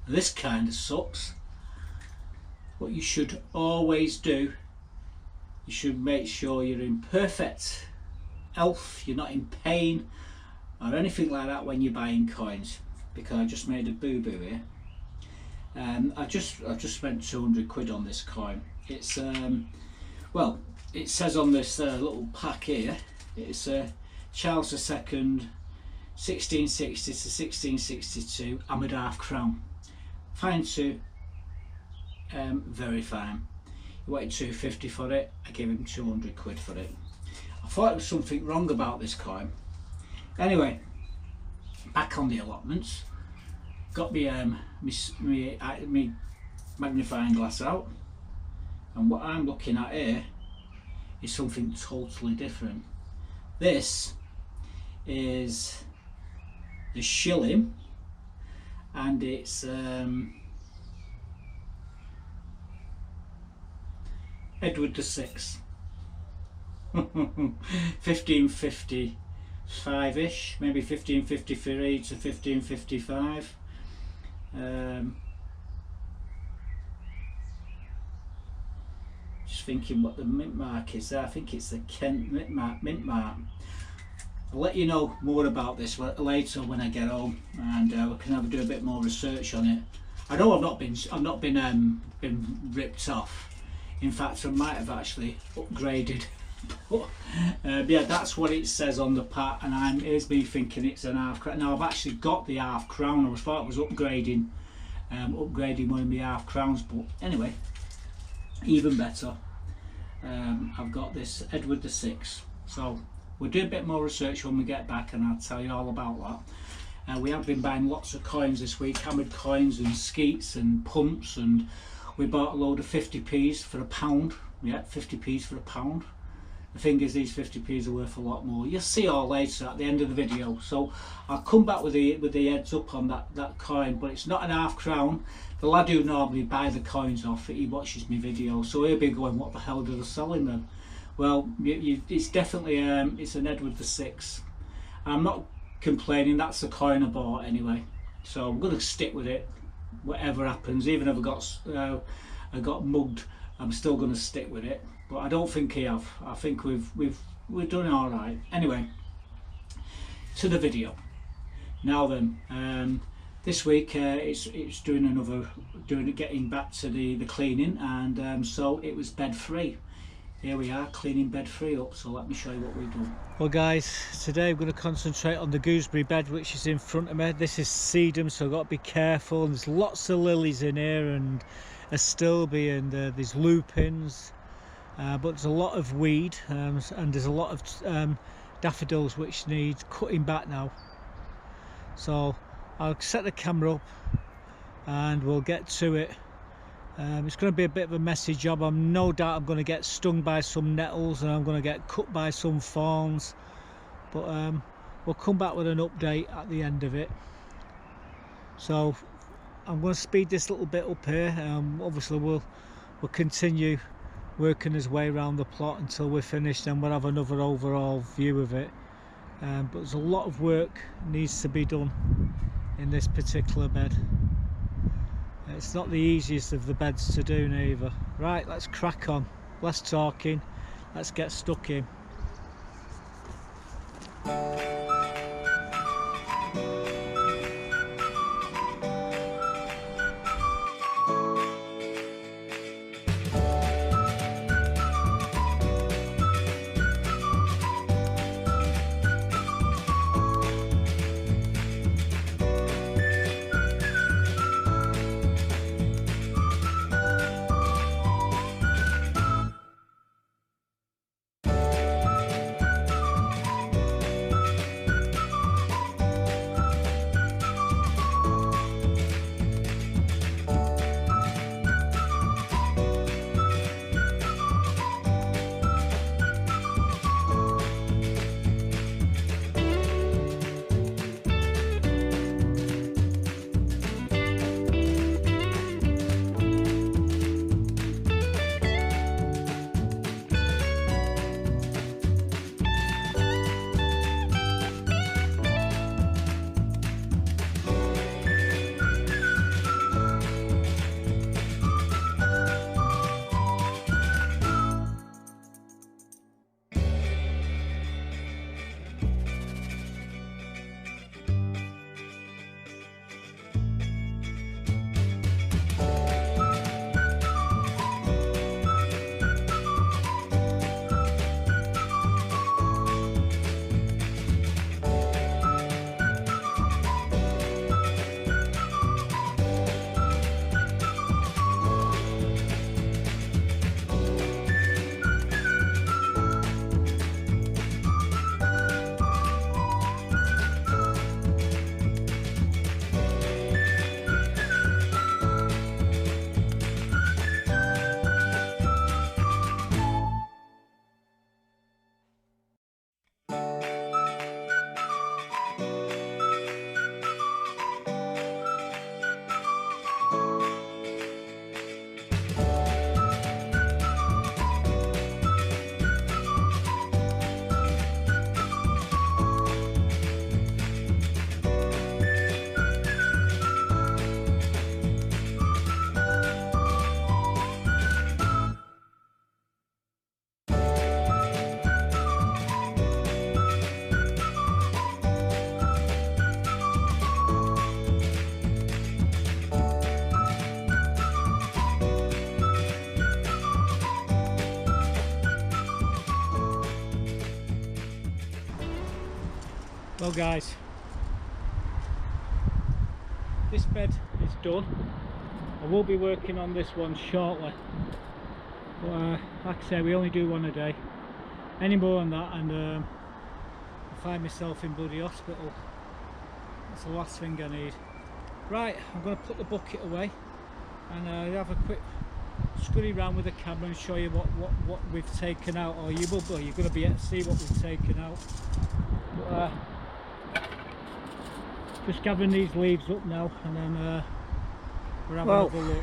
This kind of sucks. What you should always do, you should make sure you're in perfect health, you're not in pain or anything like that when you're buying coins, because I just made a boo-boo here. I just spent 200 quid on this coin. It's well, it says on this little pack here, it's Charles II 1660 to 1662 hammered half crown. Fine too, very fine. He wanted 250 for it, I gave him 200 quid for it. I thought there was something wrong about this coin. Anyway, back on the allotments. Got me magnifying glass out, and what I'm looking at here is something totally different. This is the shilling, and it's Edward VI, 1555-ish, maybe 1553 to 1555. Just thinking what the mint mark is there. I think it's the Kent mint mark. I'll let you know more about this later when I get home, and we can do a bit more research on it. I know I've not been ripped off. In fact, I might have actually upgraded. Yeah, that's what it says on the pack, and here's me thinking it's an half crown. Now I've actually got the half crown. I thought I was upgrading one of my half crowns, but anyway, even better. I've got this Edward VI. So we'll do a bit more research when we get back, and I'll tell you all about that. We have been buying lots of coins this week, hammered coins and skeets and pumps, and we bought a load of 50p's for £1. Yeah, 50p's for £1. The thing is, these 50p's are worth a lot more. You'll see all later at the end of the video. So I'll come back with the heads up on that coin, but it's not an half crown. The lad who normally buy the coins off, he watches my video, so he'll be going, what the hell do they sell in them? Well, it's definitely it's an Edward VI. I'm not complaining, that's the coin I bought anyway. So I'm going to stick with it, whatever happens. Even if I got mugged, I'm still going to stick with it. But I don't think he have. I think we've done all right. Anyway, to the video. Now then, this week it's getting back to the cleaning, and so it was bed free. Here we are, cleaning bed free up. So let me show you what we've done. Well guys, today I'm going to concentrate on the gooseberry bed which is in front of me. This is sedum, so I've got to be careful. And there's lots of lilies in here, and astilbe, and there's lupins. But there's a lot of weed, and there's a lot of daffodils which need cutting back now. So I'll set the camera up and we'll get to it. It's going to be a bit of a messy job. I'm no doubt I'm going to get stung by some nettles, and I'm going to get cut by some thorns. But we'll come back with an update at the end of it. So I'm going to speed this little bit up here. Obviously we'll continue working his way around the plot until we're finished, and we'll have another overall view of it. But there's a lot of work needs to be done in this particular bed. It's not the easiest of the beds to do neither. Right, let's crack on. Less talking, let's get stuck in. Well guys, this bed is done. I will be working on this one shortly, but like I say, we only do one a day. Any more than that and I find myself in bloody hospital. That's the last thing I need. Right, I'm going to put the bucket away and have a quick scurry around with the camera and show you what we've taken out, or you will be, you're going to be able to see what we've taken out. But, just gathering these leaves up now and then we're having another look.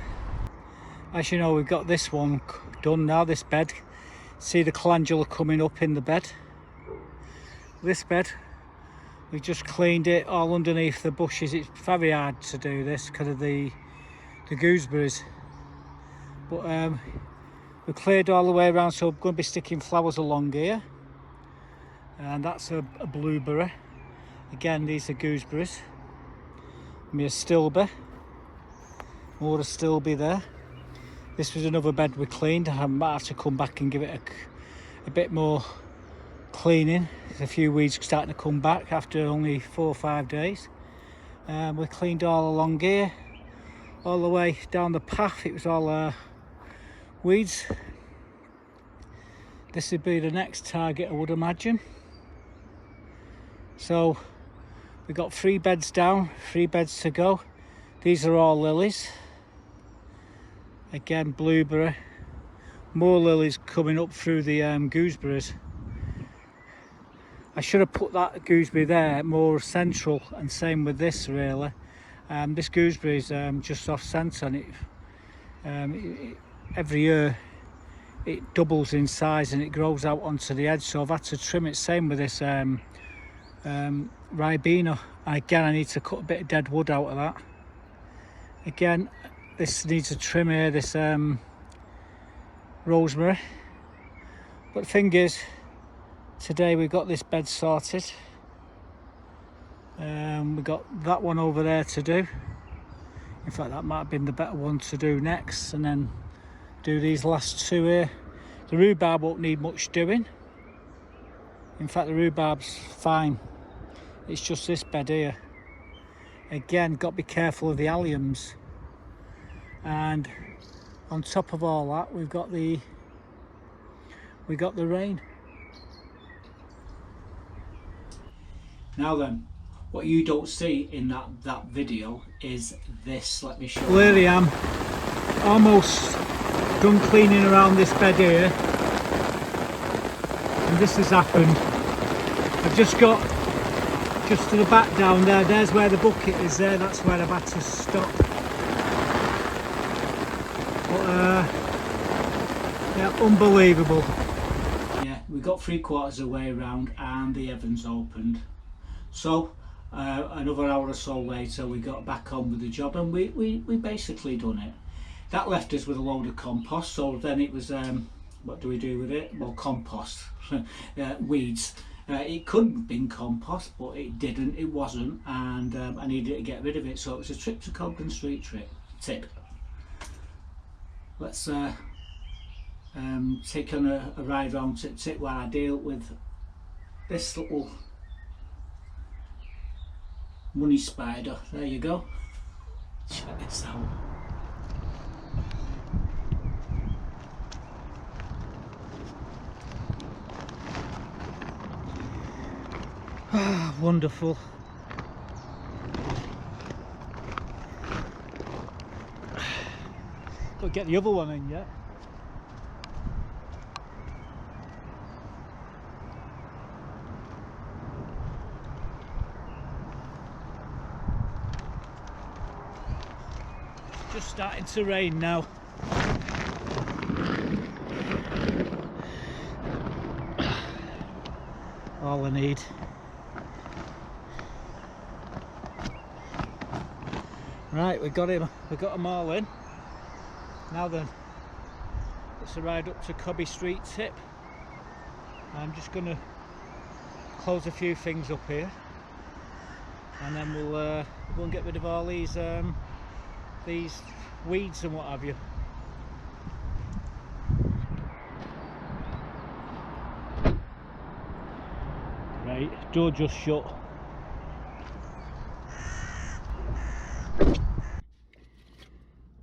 As you know, we've got this one done now, this bed. See the calendula coming up in the bed. This bed, we just cleaned it all underneath the bushes. It's very hard to do this because of the gooseberries. But we cleared all the way around, so we're going to be sticking flowers along here. And that's a blueberry. Again, these are gooseberries. Me a stilby. More a stilby there. This was another bed we cleaned. I might have to come back and give it a bit more cleaning. There's a few weeds starting to come back after only 4 or 5 days. We cleaned all along here, all the way down the path. It was all weeds. This would be the next target, I would imagine. So we've got 3 beds down, 3 beds to go. These are all lilies. Again, blueberry. More lilies coming up through the gooseberries. I should have put that gooseberry there more central, and same with this really. This gooseberry is just off centre, and every year it doubles in size and it grows out onto the edge, so I've had to trim it. Same with this ribena. Again, I need to cut a bit of dead wood out of that. Again, this needs a trim here, this rosemary. But the thing is, today we got this bed sorted. We got that one over there to do. In fact, that might have been the better one to do next, and then do these last 2 here. The rhubarb won't need much doing. In fact, the rhubarb's fine. It's just this bed here. Again, got to be careful of the alliums. And on top of all that, we've got the rain. Now then, what you don't see in that video is this. Let me show you. Well, here I am, almost done cleaning around this bed here, and this has happened. I've just got just to the back down there. There's where the bucket is there. That's where I've had to stop. But yeah, unbelievable. Yeah, we got 3/4 of the way around and the heavens opened. So another hour or so later we got back on with the job, and we basically done it. That left us with a load of compost, so then it was what do we do with it? Well, compost. Weeds. It could have been compost, but it didn't, it wasn't, and I needed to get rid of it, so it was a trip to Cobden Street tip. Let's take on a ride round to Tip while I deal with this little money spider. There you go. Check this out. Ah, wonderful. Got to get the other one in yet. Just starting to rain now. All I need. Right, we got them all in. Now then, it's a ride up to Cobby Street tip. I'm just going to close a few things up here, and then we'll go and get rid of all these weeds and what have you. Right, door just shut.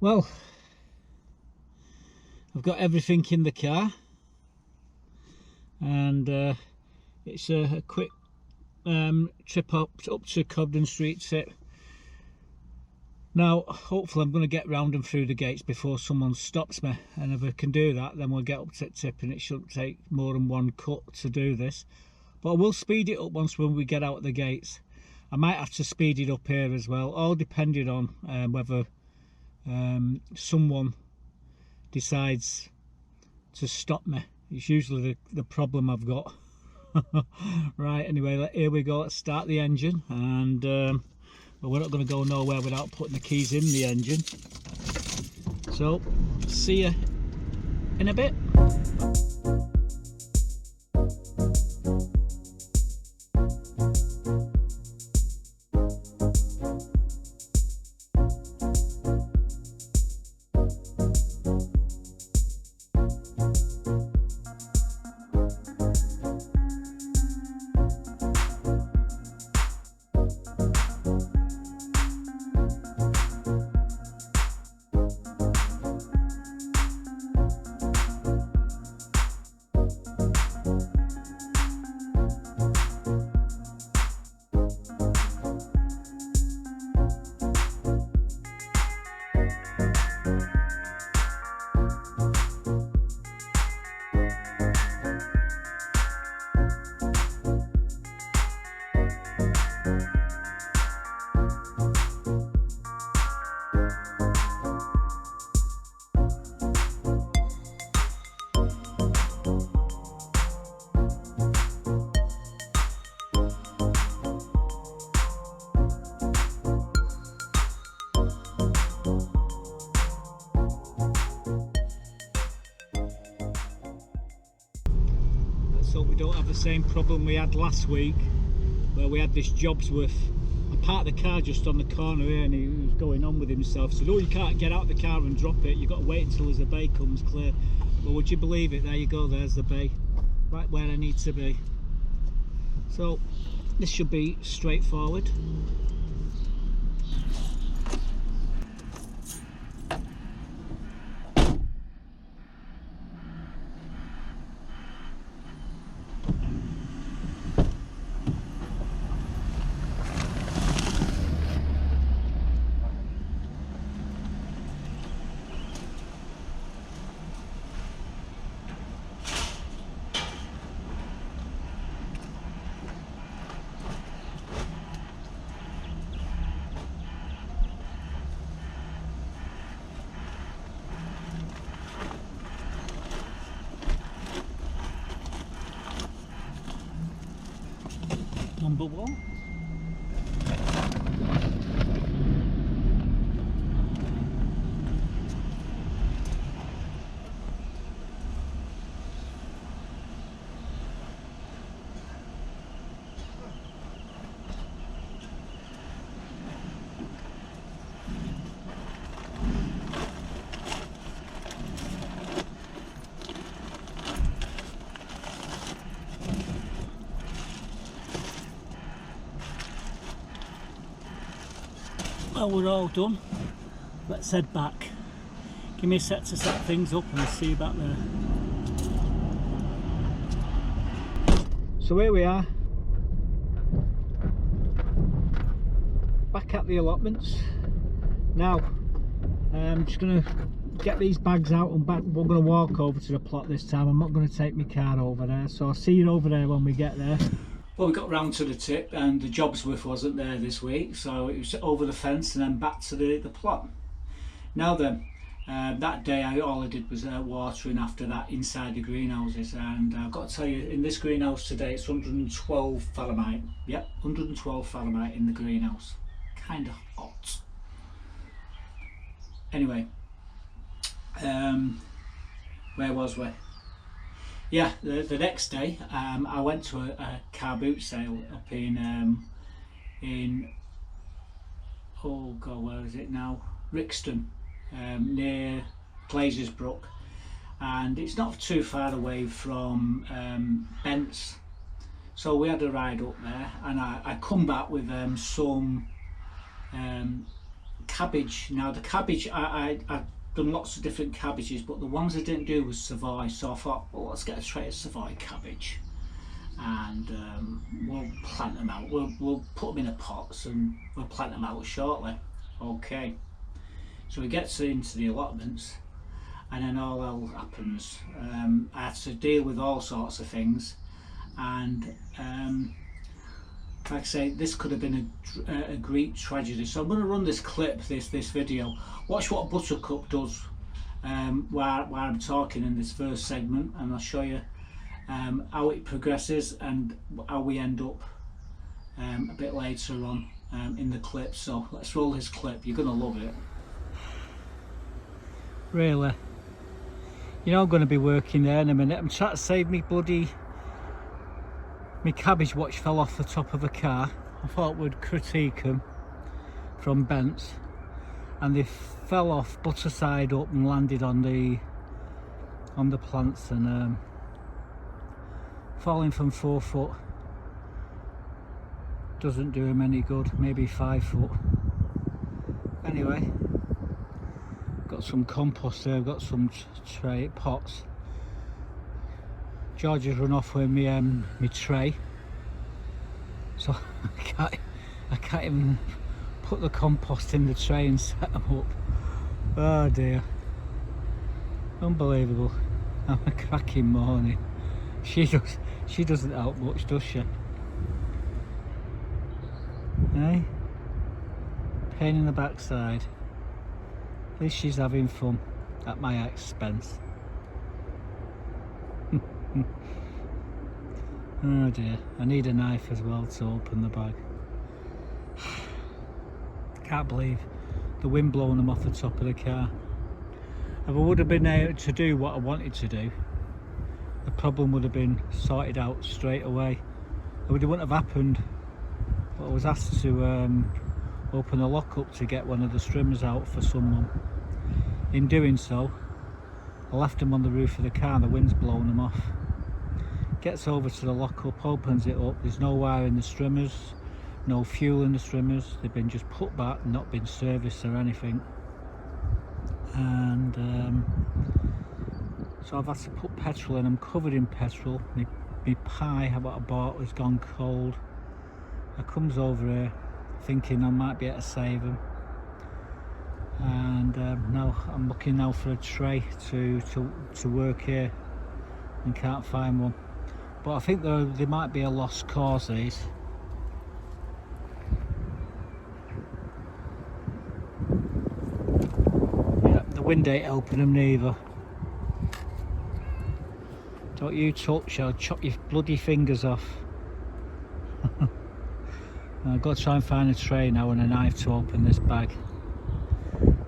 Well, I've got everything in the car, and it's a quick trip up to Cobden Street tip. Now hopefully I'm going to get round and through the gates before someone stops me, and if I can do that then we'll get up to tip, and it shouldn't take more than one cut to do this. But I will speed it up once when we get out of the gates. I might have to speed it up here as well, all depending on whether someone decides to stop me. It's usually the problem I've got. Right, anyway, here we go. Let's start the engine, and well, we're not going to go nowhere without putting the keys in the engine. So see you in a bit. So we don't have the same problem we had last week, where we had this Jobsworth. I parked the car just on the corner here, and he was going on with himself. He said, oh, you can't get out the car and drop it, you've got to wait until the bay comes clear. Well, would you believe it, there you go, there's the bay, right where I need to be. So this should be straightforward. Number one. Well, we're all done. Let's head back. Give me a sec to set things up, and I'll see you back there. So here we are, back at the allotments. Now I'm just going to get these bags out, and back. We're going to walk over to the plot this time. I'm not going to take my car over there, so I'll see you over there when we get there. Well, we got round to the tip, and the Jobsworth wasn't there this week, so it was over the fence and then back to the plot. Now then, that day all I did was watering after that inside the greenhouses, and I've got to tell you, in this greenhouse today it's 112 Fahrenheit. Yep, 112 Fahrenheit in the greenhouse. Kind of hot. Anyway, where was we? Yeah, the next day I went to a car boot sale up in oh god, where is it now? Rixton, near Glazersbrook, and it's not too far away from Bents. So we had a ride up there, and I come back with some cabbage. Now the cabbage, I've done lots of different cabbages, but the ones I didn't do was Savoy, so I thought, well, let's get a tray of Savoy cabbage, and we'll plant them out. We'll put them in a pots and we'll plant them out shortly. Okay, so we get into the allotments, and then all hell happens. I had to deal with all sorts of things, and like I say, this could have been a great tragedy. So I'm going to run this clip, this video. Watch what Buttercup does while I'm talking in this first segment, and I'll show you how it progresses and how we end up a bit later on in the clip. So let's roll this clip. You're going to love it. Really? You know I'm going to be working there in a minute. I'm trying to save me my cabbage watch fell off the top of a car. I thought we'd critique them from Bents, and they fell off butter side up and landed on the plants, and falling from 4 foot doesn't do them any good. Maybe 5 foot. Anyway, got some compost there. I've got some tray pots. George has run off with my tray, so I can't even put the compost in the tray and set them up. Oh dear, unbelievable. I'm a cracking morning. She doesn't help much, does she? Hey, pain in the backside. At least she's having fun at my expense. Oh dear, I need a knife as well to open the bag. Can't believe the wind blowing them off the top of the car. If I would have been able to do what I wanted to do, the problem would have been sorted out straight away. It wouldn't have happened, but I was asked to open a lock-up to get one of the strimmers out for someone. In doing so, I left them on the roof of the car and the wind's blowing them off. Gets over to the lock-up, opens it up, there's no wire in the strimmers, no fuel in the strimmers, they've been just put back, not been serviced or anything. And so I've had to put petrol in them, covered in petrol. My pie, what I bought, was gone cold. I comes over here thinking I might be able to save them. And now I'm looking now for a tray to work here, and can't find one. But I think they might be a lost cause, these. Yeah, the wind ain't helping them neither. Don't you touch, I'll chop your bloody fingers off. I've got to try and find a tray now and a knife to open this bag,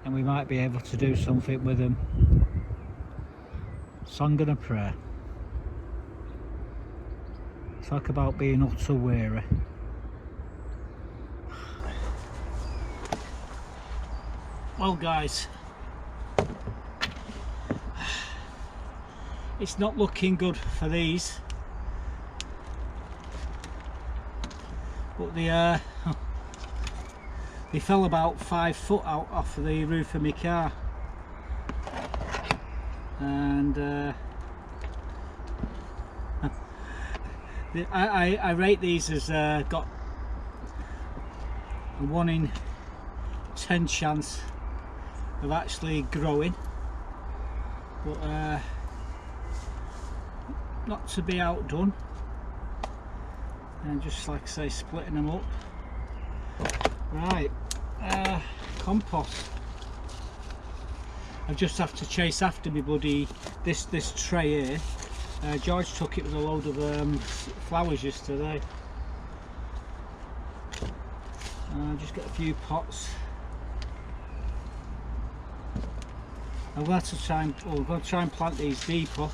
and we might be able to do something with them. So I'm gonna pray. Talk about being utter weary. Well guys, it's not looking good for these, but they fell about 5 foot out off the roof of my car, and I rate these as got a 1 in 10 chance of actually growing, but not to be outdone, and just like I say, splitting them up. Right, compost. I just have to chase after me buddy this tray here. George took it with a load of flowers yesterday. Just get a few pots. I'm going to try and plant these deeper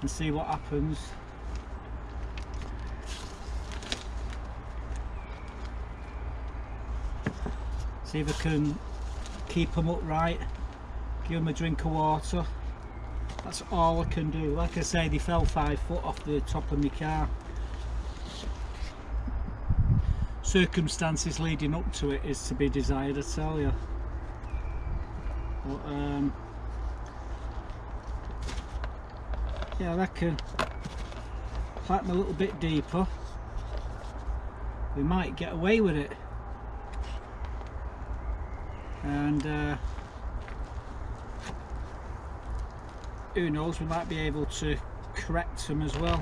and see what happens. See if I can keep them upright, give them a drink of water. That's all I can do. Like I say, they fell 5 foot off the top of my car. circumstances leading up to it is to be desired, I tell you. But yeah, I reckon plant them a little bit deeper, we might get away with it. And who knows, we might be able to correct them as well.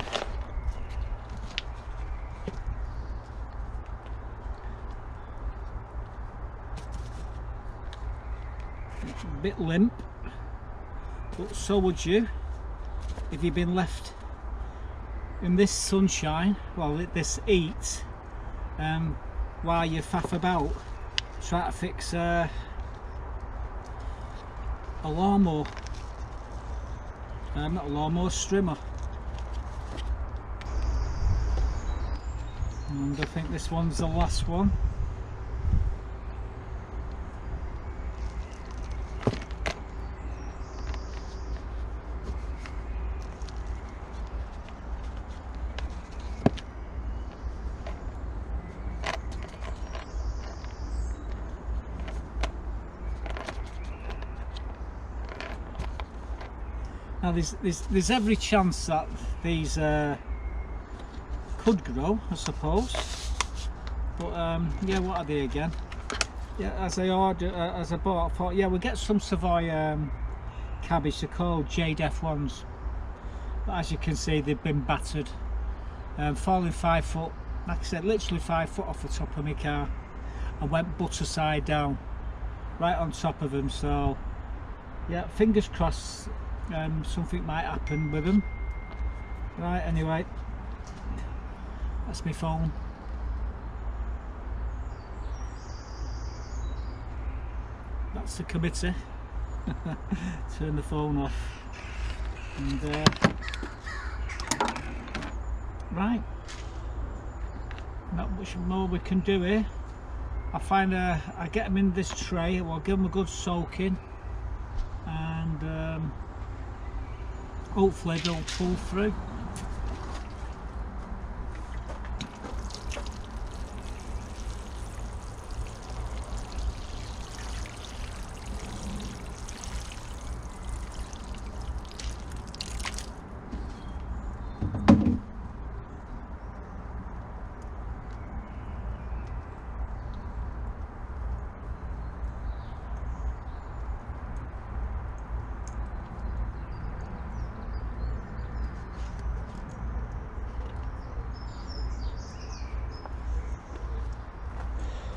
A bit limp, but so would you if you've been left in this sunshine, well, this heat, while you faff about trying to fix a lawnmower. Not a lawnmower, strimmer. And I think this one's the last one. Now there's every chance that these could grow, I suppose. But yeah, what are they again? Yeah, as I bought, I thought, yeah, we'll get some Savoy cabbage. They're called Jade F1s. But as you can see, they've been battered, falling 5 foot. Like I said, literally 5 foot off the top of my car, and went butter side down, right on top of them. So yeah, fingers crossed. Something might happen with them. Right, anyway, that's my phone. That's the committee. Turn the phone off. And right, not much more we can do here. I get them in this tray. I'll give them a good soaking, and hopefully they'll pull through.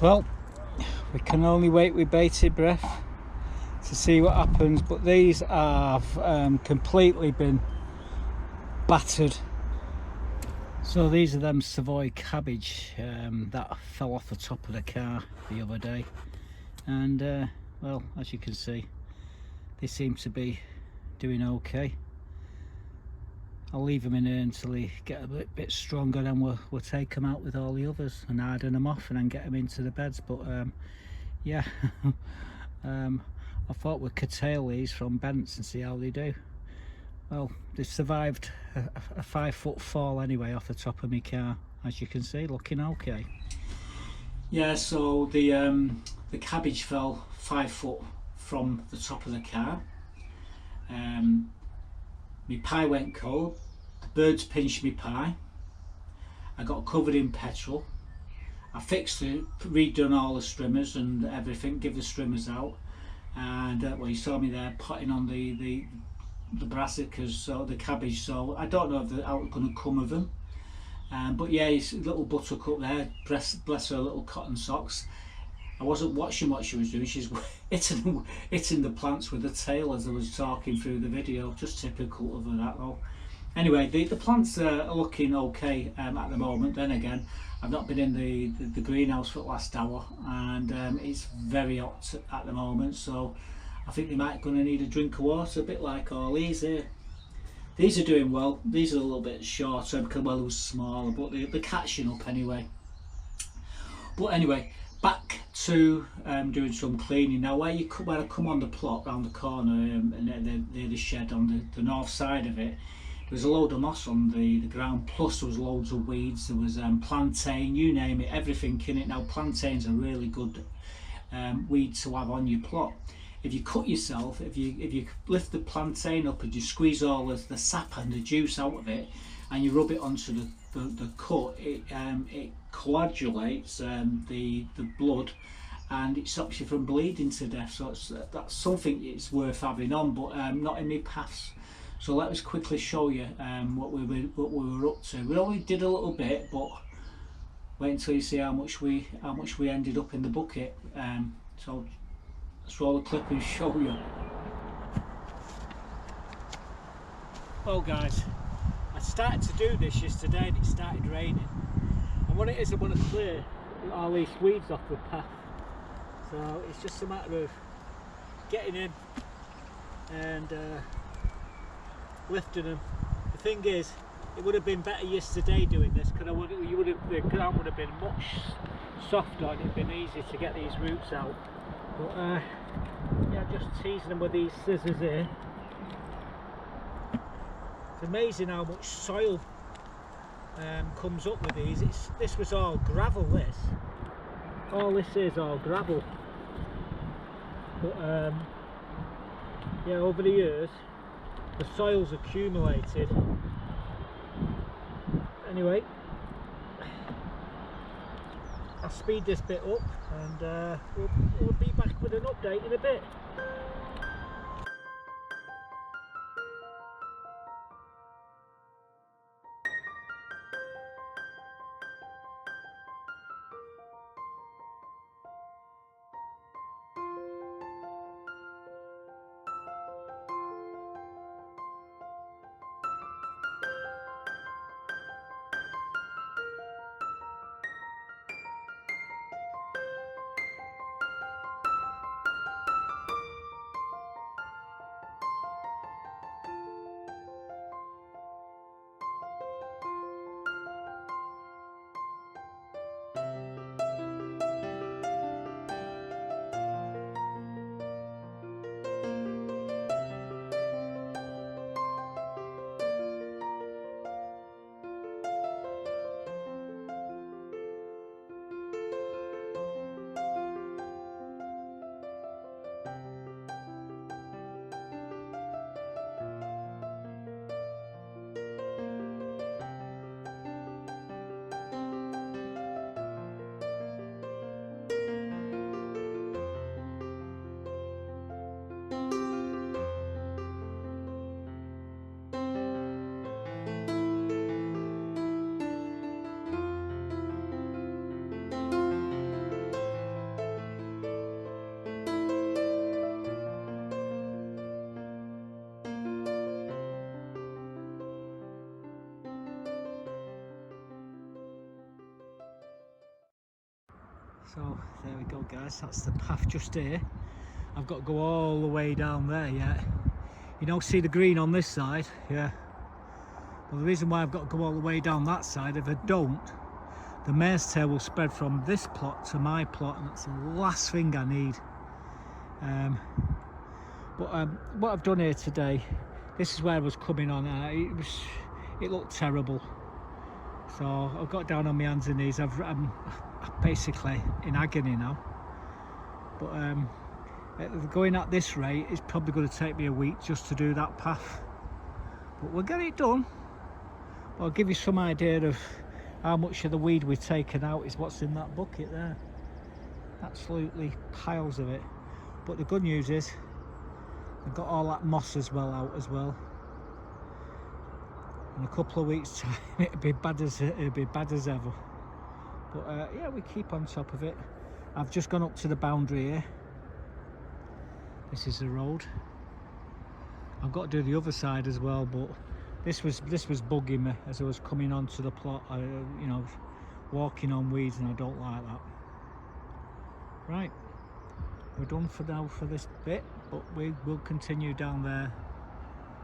Well, we can only wait with bated breath to see what happens, but these have completely been battered. So these are them Savoy cabbage that fell off the top of the car the other day, and well, as you can see, they seem to be doing okay. I'll leave them in here until they get a bit stronger, then we'll take them out with all the others and harden them off and then get them into the beds. But yeah, I thought we'd curtail these from bents and see how they do. Well, they've survived a 5 foot fall anyway off the top of my car, as you can see, looking okay. Yeah, so the cabbage fell 5 foot from the top of the car. My pie went cold, the birds pinched my pie, I got covered in petrol, I fixed it, redone all the strimmers and everything, give the strimmers out, and well, you saw me there potting on the brassicas, so the cabbage, so I don't know if they're out going to come of them, but yeah, it's a little buttercup there, bless her little cotton socks. I wasn't watching what she was doing, she's hitting the plants with the tail as I was talking through the video, just typical of her that though. Anyway, the plants are looking okay at the moment. Then again, I've not been in the greenhouse for the last hour, and it's very hot at the moment, so I think they might going to need a drink of water, a bit like all these here. These are doing well, these are a little bit shorter because well, it was smaller, but they're catching up anyway. But anyway, back to doing some cleaning. Now where I come on the plot round the corner and near the shed on the north side of it, There's a load of moss on the ground, plus there was loads of weeds. There was plantain, you name it, everything in it. Now plantain's a really good weed to have on your plot. If you cut yourself, if you lift the plantain up and you squeeze all of the sap and the juice out of it, and you rub it onto the cut, it coagulates the blood, and it stops you from bleeding to death. So that's something it's worth having on, but not in my paths. So let us quickly show you what we were up to. We only did a little bit, but wait until you see how much we ended up in the bucket. So let's roll the clip and show you. Well guys, I started to do this yesterday and it started raining. And what it is, I want to clear all these weeds off the path. So it's just a matter of getting in and lifting them. The thing is, it would have been better yesterday doing this because the ground would have been much softer and it'd been easier to get these roots out. But yeah, just teasing them with these scissors here. It's amazing how much soil comes up with these. This was all gravel. All this is all gravel. But yeah, over the years the soil's accumulated. Anyway, I'll speed this bit up and we'll be back with an update in a bit. So there we go guys, that's the path just here. I've got to go all the way down there yet. You don't see the green on this side, yeah. Well, the reason why I've got to go all the way down that side, if I don't, the mare's tail will spread from this plot to my plot, and that's the last thing I need. What I've done here today, this is where I was coming on. It looked terrible. So I got down on my hands and knees. I'm basically in agony now. But going at this rate, it's probably going to take me a week just to do that path. But we'll get it done. I'll give you some idea of how much of the weed we've taken out is what's in that bucket there. Absolutely piles of it. But the good news is I've got all that moss as well out as well. In a couple of weeks time it'll be bad as ever. But yeah, we keep on top of it. I've just gone up to the boundary here. This is the road. I've got to do the other side as well, but this was bugging me as I was coming onto the plot. You know, walking on weeds, and I don't like that. Right, we're done for now for this bit, but we will continue down there.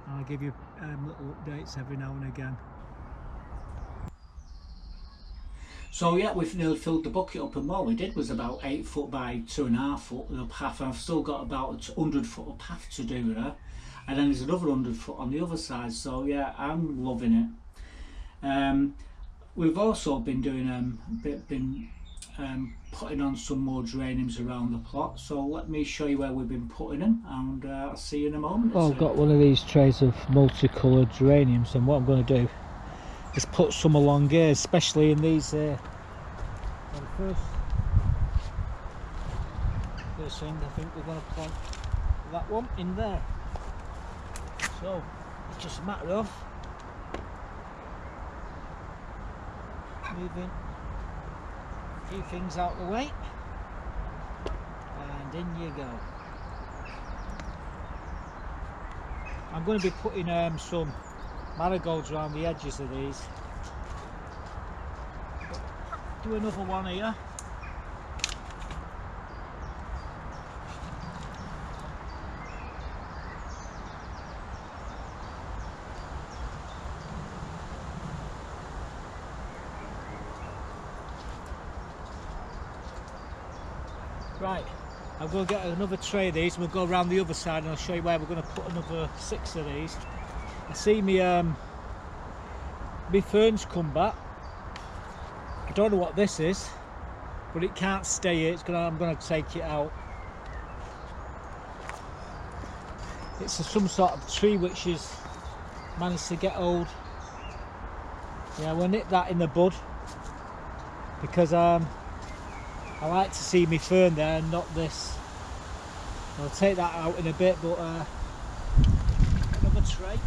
And I'll give you little updates every now and again. So yeah, we've nearly filled the bucket up, and what we did was about 8 foot by 2.5 foot of path. I've still got about 100 foot of path to do there. and then there's another 100 foot on the other side. So yeah, I'm loving it. We've also been doing putting on some more geraniums around the plot, so let me show you where we've been putting them, and I'll see you in a moment. Well, I've got one of these trays of multicoloured geraniums, and what I'm going to do is put some along here, especially in these first thing. I think we're going to plant that one in there, so it's just a matter of moving a few things out of the way, and in you go. I'm going to be putting some marigolds around the edges of these. Do another one here. Right, I'm going to get another tray of these and we'll go around the other side, and I'll show you where we're going to put another 6 of these. I see me ferns come back. I don't know what this is, but it can't stay here. I'm going to take it out. It's some sort of tree which has managed to get old. Yeah, we'll nip that in the bud, because I like to see me fern there and not this. I'll take that out in a bit, but another tray.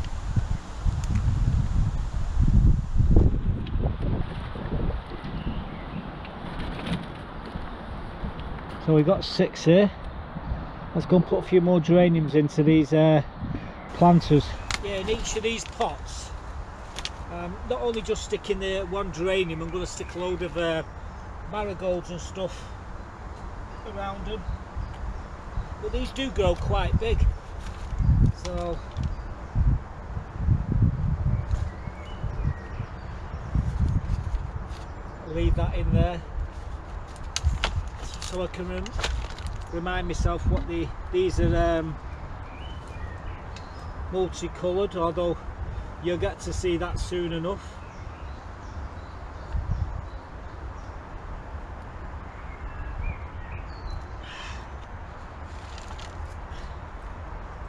So we got 6 here. Let's go and put a few more geraniums into these planters. Yeah, in each of these pots, not only just sticking the one geranium, I'm going to stick a load of marigolds and stuff around them, but these do grow quite big, so I'll leave that in there so I can remind myself what these are multicoloured, although you'll get to see that soon enough.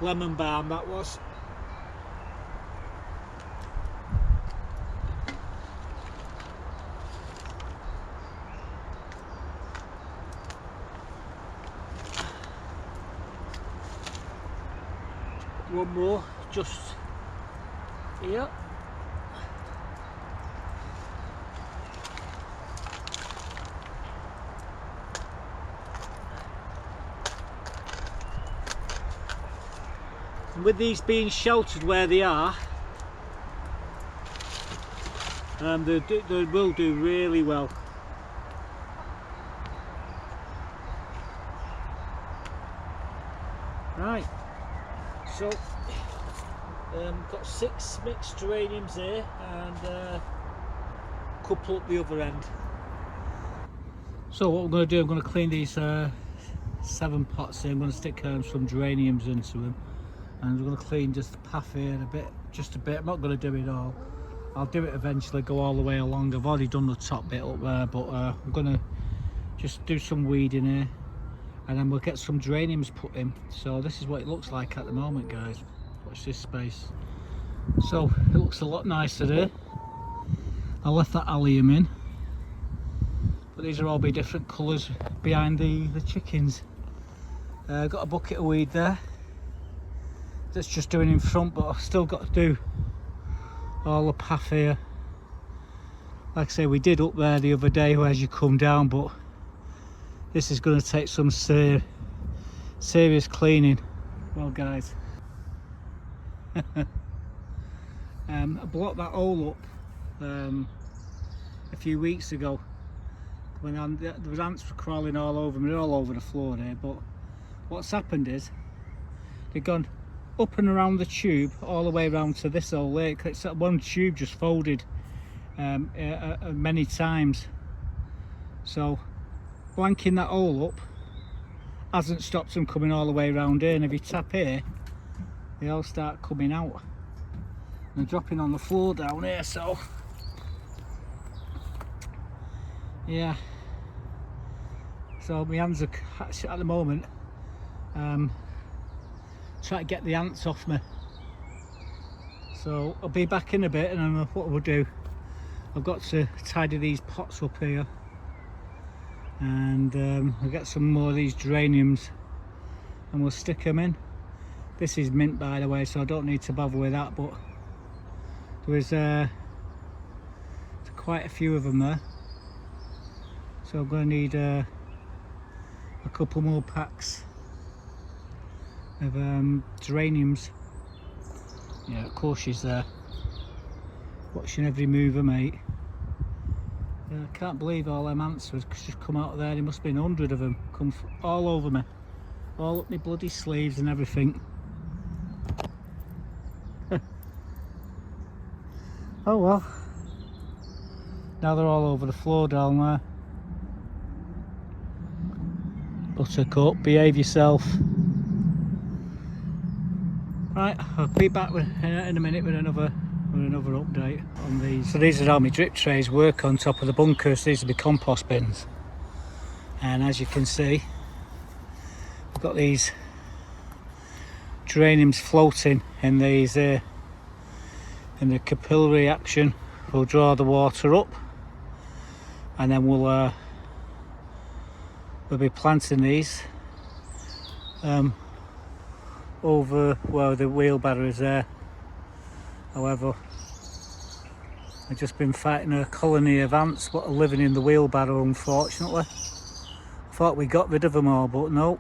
Lemon balm that was. One more just here. And with these being sheltered where they are, they will do really well. Right, so got 6 mixed geraniums here and a couple up the other end. So what we're going to do, I'm going to clean these 7 pots here. I'm going to stick some geraniums into them. And I'm going to clean just the path here just a bit. I'm not going to do it all. I'll do it eventually, go all the way along. I've already done the top bit up there, but I'm going to just do some weeding here, and then we'll get some geraniums put in. So this is what it looks like at the moment, guys. Watch this space. So it looks a lot nicer there. I left that allium in, but these will all be different colours behind the chickens. Got a bucket of weed there. That's just doing in front, but I've still got to do all the path here. Like I say, we did up there the other day as you come down, but this is going to take some serious cleaning. Well, guys, I blocked that hole up a few weeks ago when there was ants crawling all over me, all over the floor there. But what's happened is they've gone up and around the tube all the way around to this old lake. It's that one tube just folded many times, so blanking that hole up hasn't stopped them coming all the way around here. And if you tap here, they all start coming out and dropping on the floor down here. So yeah, so my hands are at the moment trying to get the ants off me. So I'll be back in a bit, and then what we'll do, I've got to tidy these pots up here, and I'll get some more of these geraniums and we'll stick them in. This is mint, by the way, so I don't need to bother with that, but there's quite a few of them there, so I'm going to need a couple more packs of geraniums. Yeah, of course she's there, watching every move I make. I can't believe all them ants have just come out of there. There must have been 100 of them, come all over me, all up my bloody sleeves and everything. Oh well, now they're all over the floor down there. Buttercup, behave yourself. Right, I'll be back in a minute with another update on these. So these are how my drip trays work on top of the bunkers. These are the compost bins, and as you can see, I've got these geraniums floating in these in the capillary action. We'll draw the water up, and then we'll be planting these over where the wheelbarrow is there. However, I've just been fighting a colony of ants what are living in the wheelbarrow, unfortunately. I thought we got rid of them all, but no,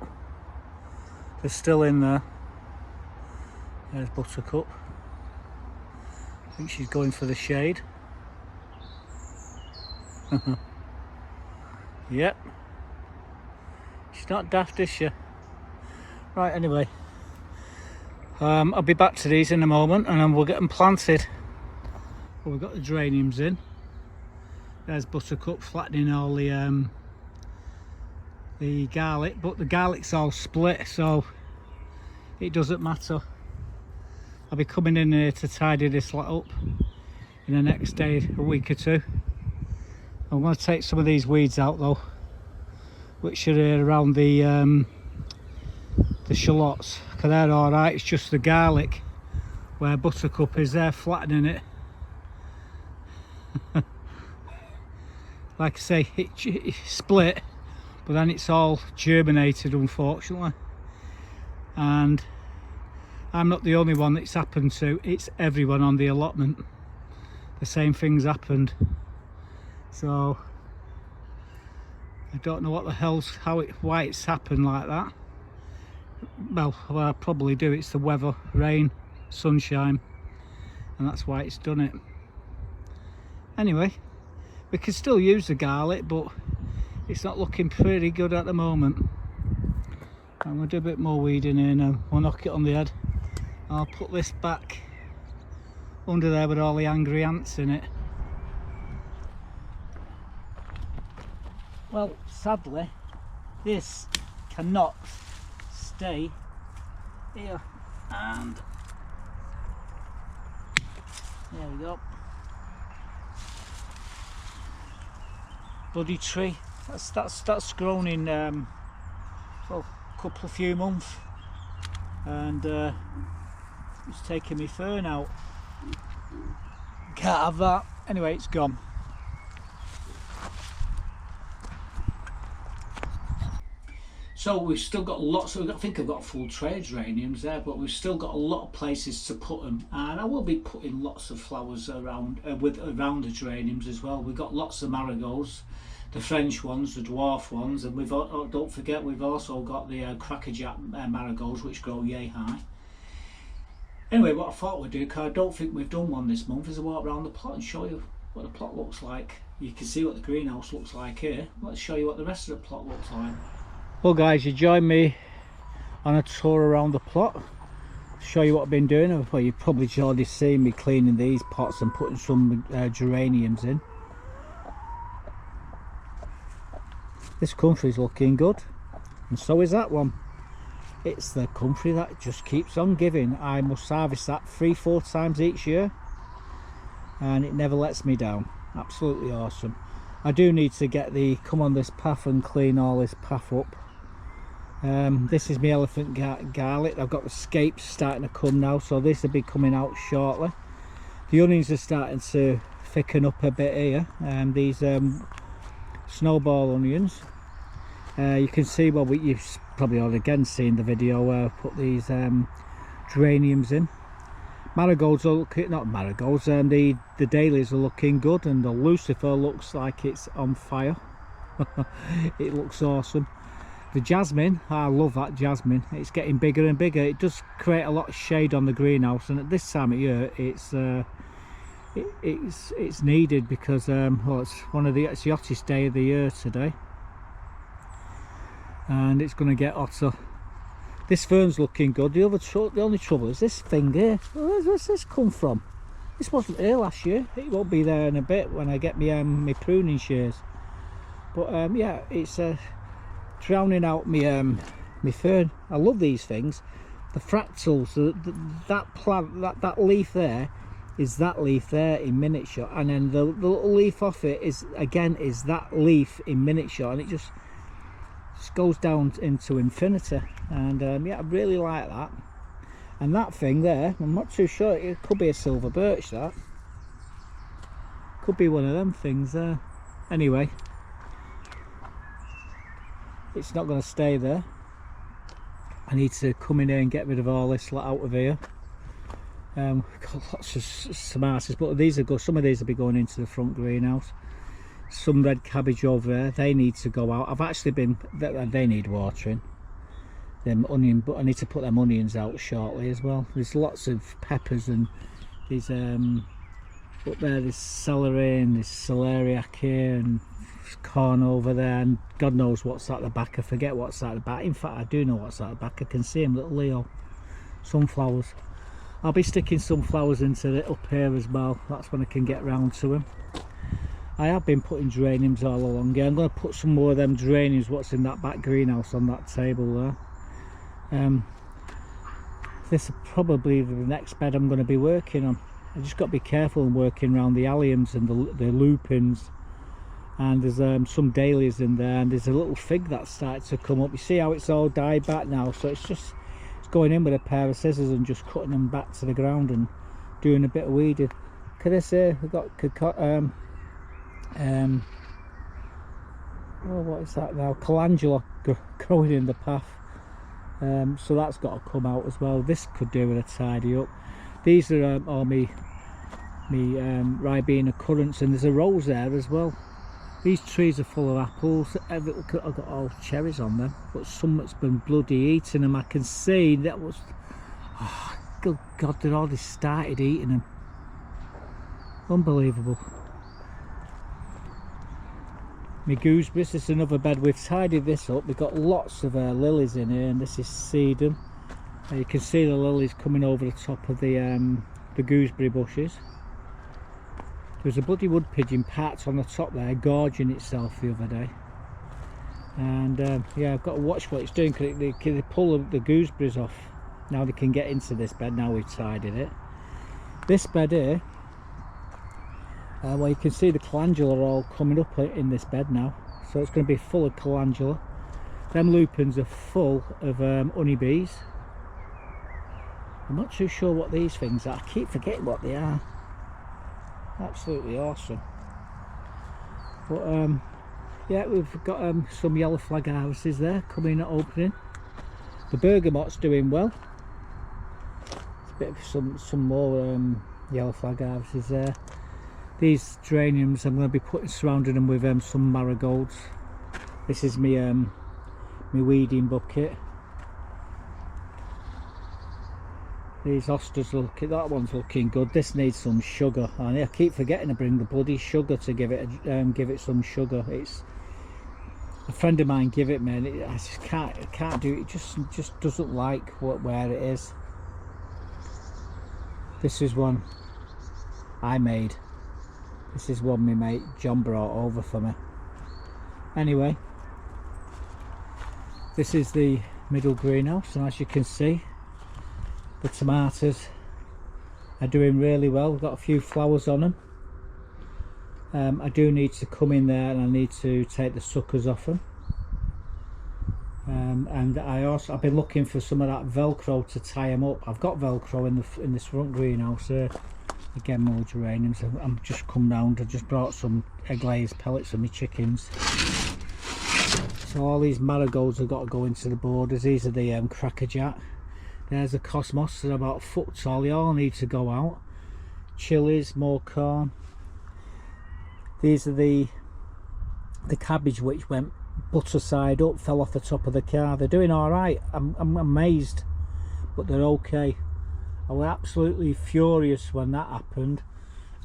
they're still in there. There's Buttercup. I think she's going for the shade. Yep. She's not daft, is she? Right, anyway. I'll be back to these in a moment, and then we'll get them planted. Well, we've got the geraniums in. There's Buttercup flattening all the garlic, but the garlic's all split, so it doesn't matter. I'll be coming in here to tidy this lot up in the next day, a week or two. I'm going to take some of these weeds out though, which are around the shallots, because they're alright. It's just the garlic where Buttercup is there flattening it. Like I say, it split, but then it's all germinated, unfortunately. And I'm not the only one that's happened to. It's everyone on the allotment. The same thing's happened. So I don't know what the hell's why it's happened like that. Well, I probably do. It's the weather, rain, sunshine, and that's why it's done it. Anyway, we can still use the garlic, but it's not looking pretty good at the moment. I'm going to do a bit more weeding here now. We'll knock it on the head. I'll put this back under there with all the angry ants in it. Well, sadly, this cannot stay here, and there we go. Bloody tree. That's grown in well, a few months, and it's taking me fern out. Can't have that. Anyway, it's gone. So we've still got lots of, I think I've got a full tray of geraniums there, but we've still got a lot of places to put them, and I will be putting lots of flowers around around the geraniums as well. We've got lots of marigolds, the French ones, the dwarf ones, and we've don't forget we've also got the crackerjack marigolds, which grow yay high. Anyway, what I thought we'd do, because I don't think we've done one this month, is I walk around the plot and show you what the plot looks like. You can see what the greenhouse looks like here. Let's show you what the rest of the plot looks like. Well guys, you join me on a tour around the plot, show you what I've been doing. Well, you've probably already seen me cleaning these pots and putting some geraniums in. This country's looking good, and so is that one. it's the country that just keeps on giving. I must harvest that 3-4 times each year, and it never lets me down. Absolutely awesome. I do need to come on this path and clean all this path up. This is my elephant garlic. I've got the scapes starting to come now, so this will be coming out shortly. The onions are starting to thicken up a bit here. These snowball onions. You can see, well, you've probably already again seen the video where I put these geraniums in. Marigolds are looking, not marigolds, the dahlias are looking good, and the lucifer looks like it's on fire. It looks awesome. The jasmine, I love that jasmine. It's getting bigger and bigger. It does create a lot of shade on the greenhouse, and at this time of year it's needed because well, it's the hottest day of the year today, and it's going to get hotter. This fern's looking good. The only trouble is this thing here. Where's this come from? This wasn't here last year. It won't be there in a bit when I get my pruning shears. But yeah, it's drowning out my fern. I love these things. The fractals, that plant, that leaf there is that leaf there in miniature, and then the little leaf off it is that leaf in miniature, and it just goes down into infinity. And yeah, I really like that. And that thing there, I'm not too sure, it could be a silver birch. That could be one of them things there. Anyway, it's not going to stay there. I need to come in here and get rid of all this out of here. Got lots of tomatoes, but these are good. Some of these will be going into the front greenhouse. Some red cabbage over there, they need to go out. I've actually they need watering. Them onion, but I need to put them onions out shortly as well. There's lots of peppers, and there's up there there's celery, and there's celeriac here, and corn over there, and God knows what's at the back. I forget what's at the back. In fact, I do know what's at the back. I can see them, little Leo. Sunflowers. I'll be sticking sunflowers into it up here as well. That's when I can get round to them. I have been putting geraniums all along here. I'm going to put some more of them geraniums, what's in that back greenhouse, on that table there. This is probably the next bed I'm going to be working on. I just got to be careful in working around the alliums and the lupins. And there's some dahlias in there, and there's a little fig that's started to come up. You see how it's all died back now, so it's going in with a pair of scissors and just cutting them back to the ground and doing a bit of weeding. Look at this here, we've got oh, what is that now? Calendula growing in the path. So that's got to come out as well. This could do with a tidy up. These are all me Ribena currants, and there's a rose there as well. These trees are full of apples. I've got all cherries on them, but some that's been bloody eating them. I can see that was, oh, good God, they'd already started eating them. Unbelievable. My gooseberries, this is another bed. We've tidied this up. We've got lots of lilies in here, and this is sedum. You can see the lilies coming over the top of the gooseberry bushes. There was a bloody wood pigeon parked on the top there, gorging itself the other day. And yeah, I've got to watch what it's doing, because they pull the gooseberries off. Now they can get into this bed, now we've tidied it. This bed here, well, you can see the calendula are all coming up in this bed now, so it's going to be full of calendula. Them lupins are full of honeybees. I'm not too sure what these things are. I keep forgetting what they are. Absolutely awesome. But yeah, we've got some yellow flag harvests there coming at opening. The bergamot's doing well. It's a bit of some more yellow flag harvests there. These geraniums, I'm going to be surrounding them with some marigolds. This is my weeding bucket. These hostas, that one's looking good. This needs some sugar, and I keep forgetting to bring the bloody sugar to give it some sugar. It's a friend of mine give it me, and I just can't do it. It just doesn't like where it is. This is one I made. This is one my mate John brought over for me. Anyway, this is the middle greenhouse, and as you can see, the tomatoes are doing really well. We've got a few flowers on them. I do need to come in there and I need to take the suckers off them. And I've been looking for some of that Velcro to tie them up. I've got Velcro in this front greenhouse here. Again, more geraniums. I'm just come round. I just brought some egg layers pellets for my chickens. So all these marigolds have got to go into the borders. These are the crackerjack. There's a cosmos. They're about a foot tall. They all need to go out. Chilies, more corn. These are the cabbage which went butter side up, fell off the top of the car. They're doing all right. I'm amazed, but they're okay. I was absolutely furious when that happened.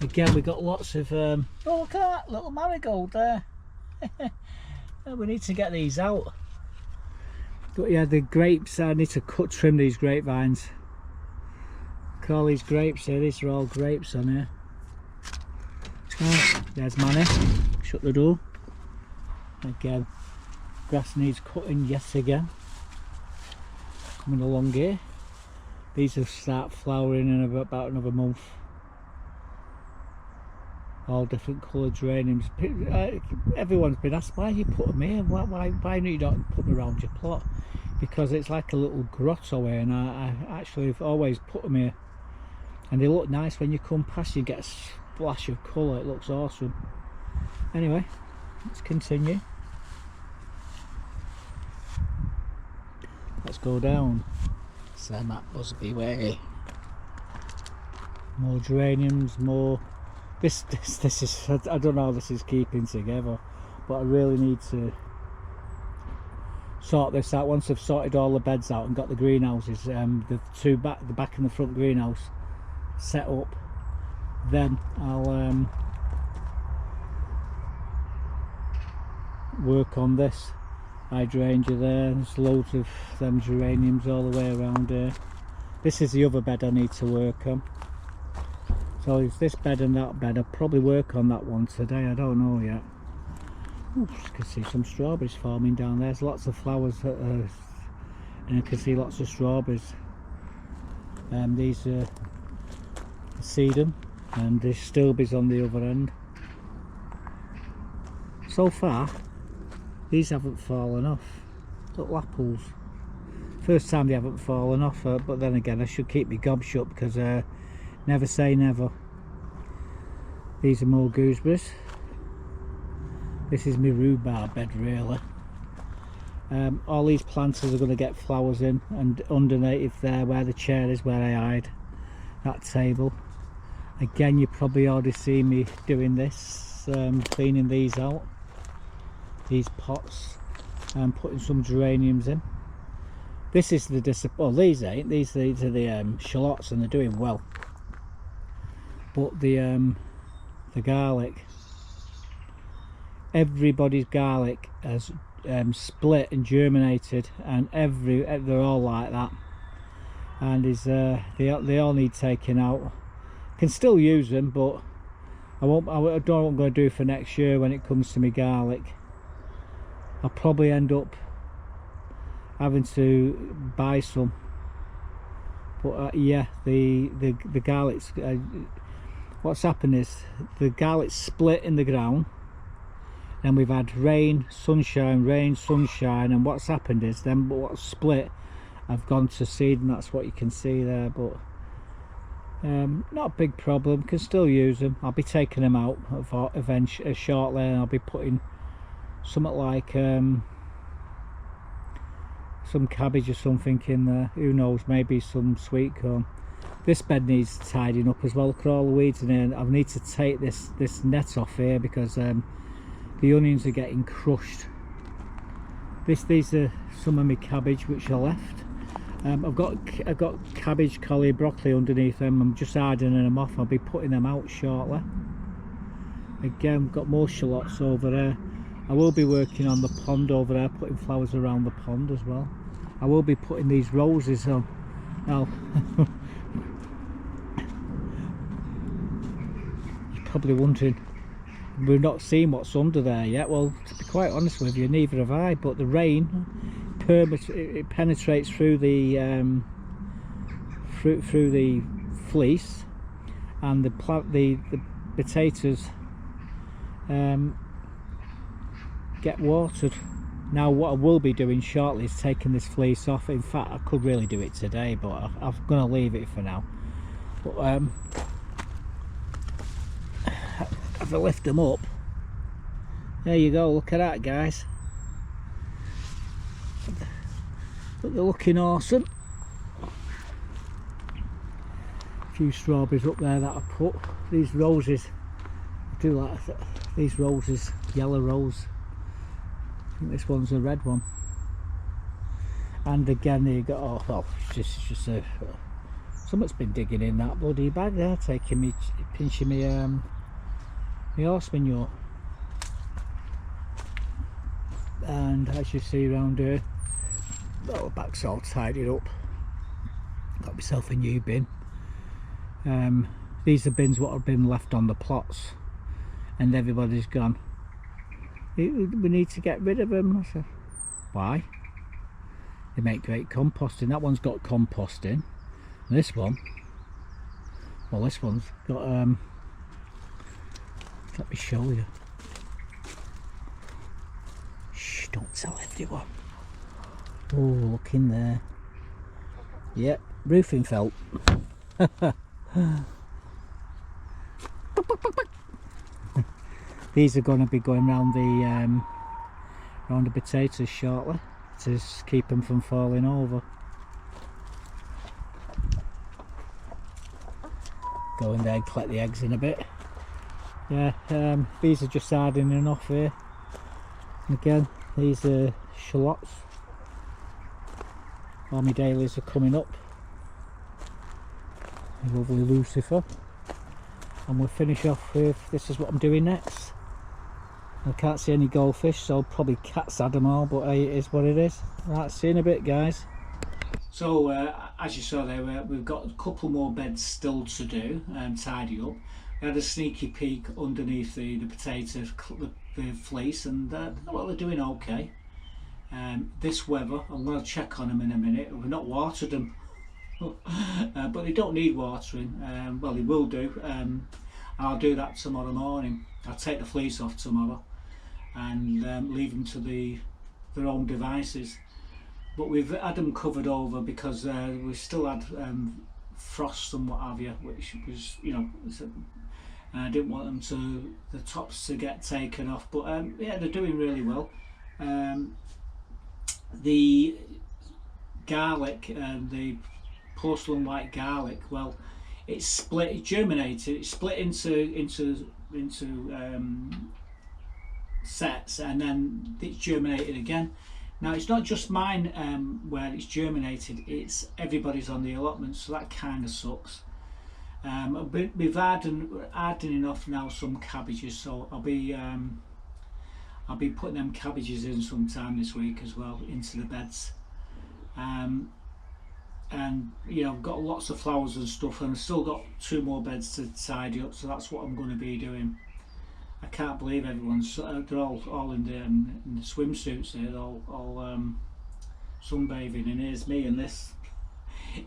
Again, we got lots of oh, look at that little marigold there. We need to get these out. But yeah, the grapes, I need to trim these grapevines. Look at all these grapes here. These are all grapes on here. Oh, there's Manny. Shut the door. Again, grass needs cutting yet again. Coming along here. These will start flowering in about another month. All different coloured geraniums. Everyone's been asked, why you put them here? Why don't you not put them around your plot? Because it's like a little grotto here, and I actually have always put them here. And they look nice when you come past. You get a splash of colour. It looks awesome. Anyway, let's continue. Let's go down Sam that Busby way. More geraniums, more. This is, I don't know how this is keeping together, but I really need to sort this out. Once I've sorted all the beds out and got the greenhouses, the back and the front greenhouse set up, then I'll work on this hydrangea there. There's loads of them geraniums all the way around here. This is the other bed I need to work on. So it's this bed and that bed. I'll probably work on that one today. I don't know yet. Ooh, I can see some strawberries forming down there. There's lots of flowers and I can see lots of strawberries. These are sedum, and there's stilbies on the other end. So far, these haven't fallen off. Little apples. First time they haven't fallen off, but then again, I should keep my gob shut because never say never. These are more gooseberries. This is my rhubarb bed, really. All these planters are going to get flowers in, and underneath there where the chair is, where I hide that table. Again, you probably already see me doing this, cleaning these out, these pots, and putting some geraniums in. This is the well, these ain't. These are the shallots, and they're doing well. But the garlic, everybody's garlic has split and germinated, and they're all like that, and they all need taking out. Can still use them, but I don't know what I'm going to do for next year when it comes to my garlic. I'll probably end up having to buy some, but yeah, the garlic's what's happened is the garlic's split in the ground, and we've had rain, sunshine, and what's happened is then what's split have gone to seed, and that's what you can see there. But not a big problem, can still use them. I'll be taking them out eventually shortly, and I'll be putting something like some cabbage or something in there, who knows, maybe some sweet corn. This bed needs tidying up as well. Look at all the weeds in here. I need to take this net off here because the onions are getting crushed. These are some of my cabbage which I left. I've got cabbage, collie, broccoli underneath them. I'm just hardening them off. I'll be putting them out shortly. Again, we've got more shallots over there. I will be working on the pond over there, putting flowers around the pond as well. I will be putting these roses on. Now, you're probably wondering, we've not seen what's under there yet. Well, to be quite honest with you, neither have I, but the rain it penetrates through the through the fleece, and the potatoes get watered. Now what I will be doing shortly is taking this fleece off. In fact, I could really do it today, but I'm going to leave it for now. But if I lift them up, there you go, look at that, guys. But they're looking awesome. A few strawberries up there that I put. These roses, I do like these roses, yellow rose. I think this one's a red one. And again, there you go. Oh, well, it's just a something's been digging in that bloody bag there, taking me, pinching me my horse manure. And as you see around here, well, the back's all tidied up. Got myself a new bin. These are bins what have been left on the plots, and everybody's gone, we need to get rid of them. I said, why? They make great composting. That one's got composting. And this one, well, this one's got let me show you. Shh, don't tell everyone. Oh, look in there. Yep, roofing felt. These are going to be going round the potatoes shortly to keep them from falling over. Go in there and collect the eggs in a bit. Yeah, these are just hardening off here. Again, these are shallots. All my dailies are coming up. A lovely Lucifer. And we'll finish off with, this is what I'm doing next. I can't see any goldfish, so probably cats had them all, but hey, it is what it is. Right, see you in a bit, guys. So as you saw there, we've got a couple more beds still to do and tidy up. We had a sneaky peek underneath the potato, the fleece, and well, they're doing okay. This weather, I'm going to check on them in a minute. We've not watered them, but they don't need watering. Well, they will do. I'll do that tomorrow morning. I'll take the fleece off tomorrow and leave them to their own devices. But we've had them covered over because we still had frost and what have you, which was, you know, I didn't want them the tops to get taken off. But yeah, they're doing really well. The garlic, the porcelain white garlic, well, it's split, it germinated, it's split into sets, and then it's germinated again. Now it's not just mine where it's germinated, it's everybody's on the allotment, so that kind of sucks. We've hardening off now some cabbages, so I'll be putting them cabbages in sometime this week as well into the beds. And you know, I've got lots of flowers and stuff, and I've still got 2 more beds to tidy up, so that's what I'm going to be doing. I can't believe everyone's they're all in the swimsuits here, they're all sunbathing, and here's me in this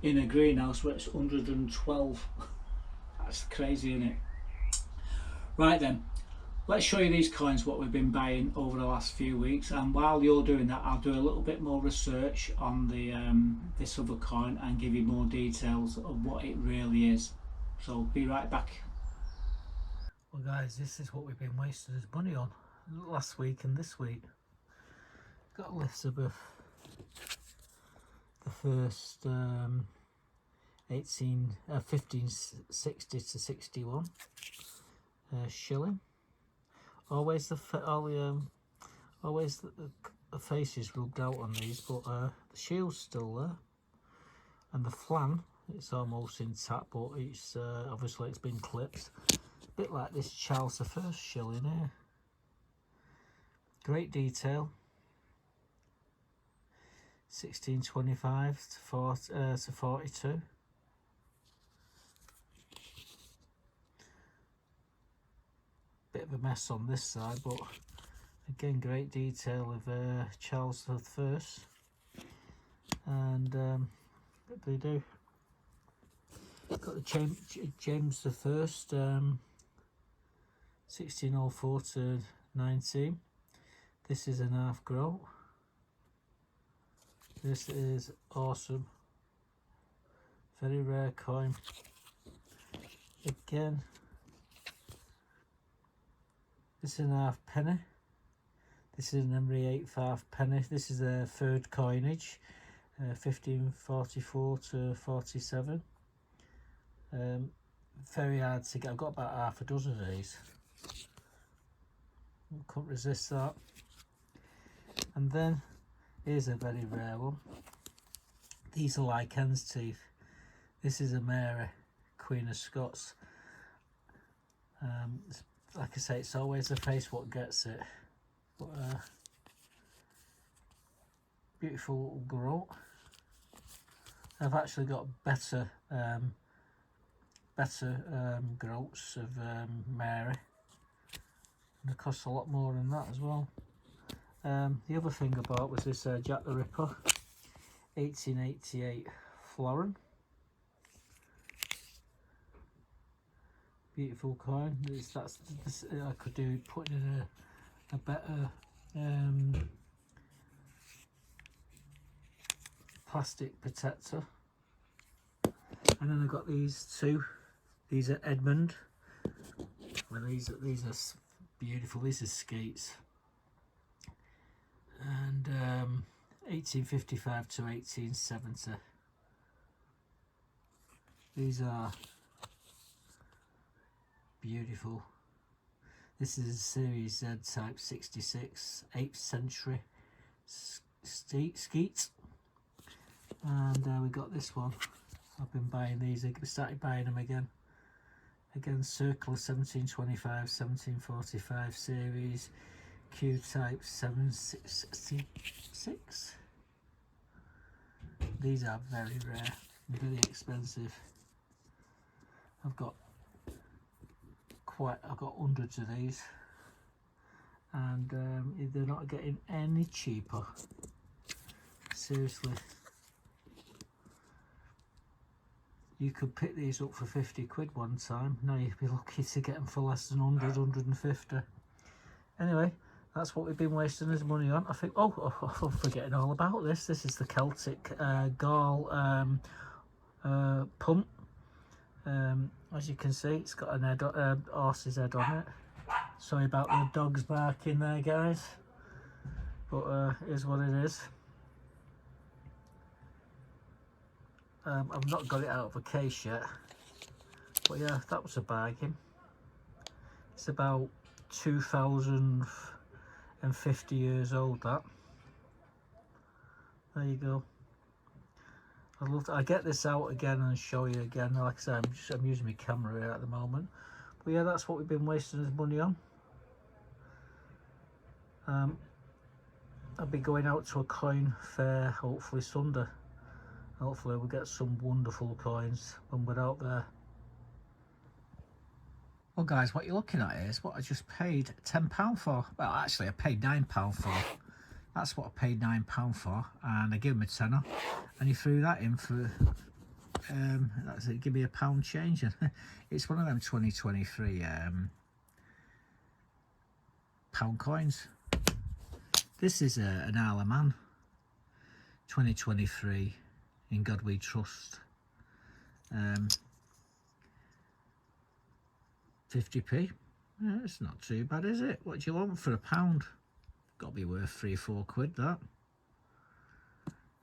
in a greenhouse where it's 112. That's crazy, isn't it? Right then, let's show you these coins what we've been buying over the last few weeks, and while you're doing that, I'll do a little bit more research on the this other coin and give you more details of what it really is. So be right back. Well guys, this is what we've been wasting his money on last week and this week. Got a list of the first 1560 to 61 shilling. Always the face is rubbed out on these, but the shield's still there, and the flan, it's almost intact, but it's obviously it's been clipped. A bit like this Charles I shilling here. Great detail. 1625 to 42. Bit of a mess on this side, but again, great detail of Charles I. and they do. Got the James the First, 1604 to 19. This is an half groat. This is awesome. Very rare coin. Again, this is an half penny. This is an Emery 8th half penny. This is a third coinage, 1544 to 47. Very hard to get. I've got about half a dozen of these. Couldn't resist that. And then here's a very rare one. These are like hen's teeth. This is a Mary, Queen of Scots. Like I say, it's always the face what gets it. But beautiful little groat. I've actually got better groats of Mary, and it costs a lot more than that as well. The other thing I bought was this Jack the Ripper 1888 florin. Beautiful coin. This, I could do putting in a better plastic protector. And then I got these two. These are Edmund. Well, these are beautiful. These are skates. And 1855 to 1870. These are beautiful. This is a Series Z Type 66, 8th century skeet. And we got this one. I've been buying these. I started buying them again. Again, circular 1725, 1745 series, Q Type 766. These are very rare, very expensive. I've got hundreds of these, and they're not getting any cheaper. Seriously. You could pick these up for 50 quid one time. Now you'd be lucky to get them for less than 100, 150. Anyway, that's what we've been wasting his money on. I think, oh, I'm forgetting all about this. This is the Celtic Gaul pump. As you can see, it's got an horse's head on it. Sorry about the dogs barking there, guys. But here's what it is. I've not got it out of a case yet, but yeah, that was a bargain. It's about 2050 years old, that. There you go. I'd love to, I get this out again and show you again. Like I said, I'm using my camera here at the moment. But yeah, that's what we've been wasting his money on. I'll be going out to a coin fair hopefully Sunday. Hopefully we'll get some wonderful coins when we're out there. Well guys, what you're looking at is what I just paid £10 for. Well, actually I paid £9 for. That's what I paid £9 for, and I gave him a tenner, and he threw that in for, that's it, give me a pound change. It's one of them 2023 pound coins. This is an Allotment 2023. In God We Trust. 50p. Yeah, it's not too bad, is it? What do you want for a pound? Got to be worth 3-4 quid, that.